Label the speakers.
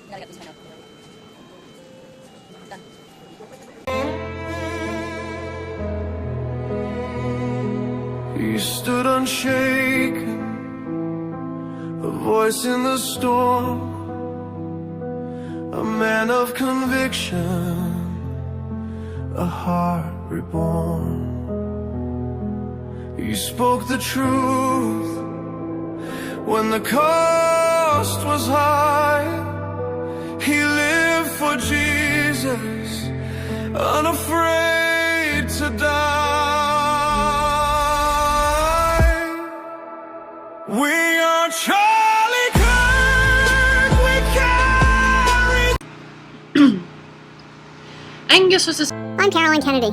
Speaker 1: gotta get this one out. Done.
Speaker 2: He stood unshaken, a voice in the storm, a man of conviction, a heart reborn. He spoke the truth when the cost was high. He lived for Jesus, unafraid to die. We are Charlie Kirk, we carry.
Speaker 3: Angus was a
Speaker 4: I'm Caroline Kennedy.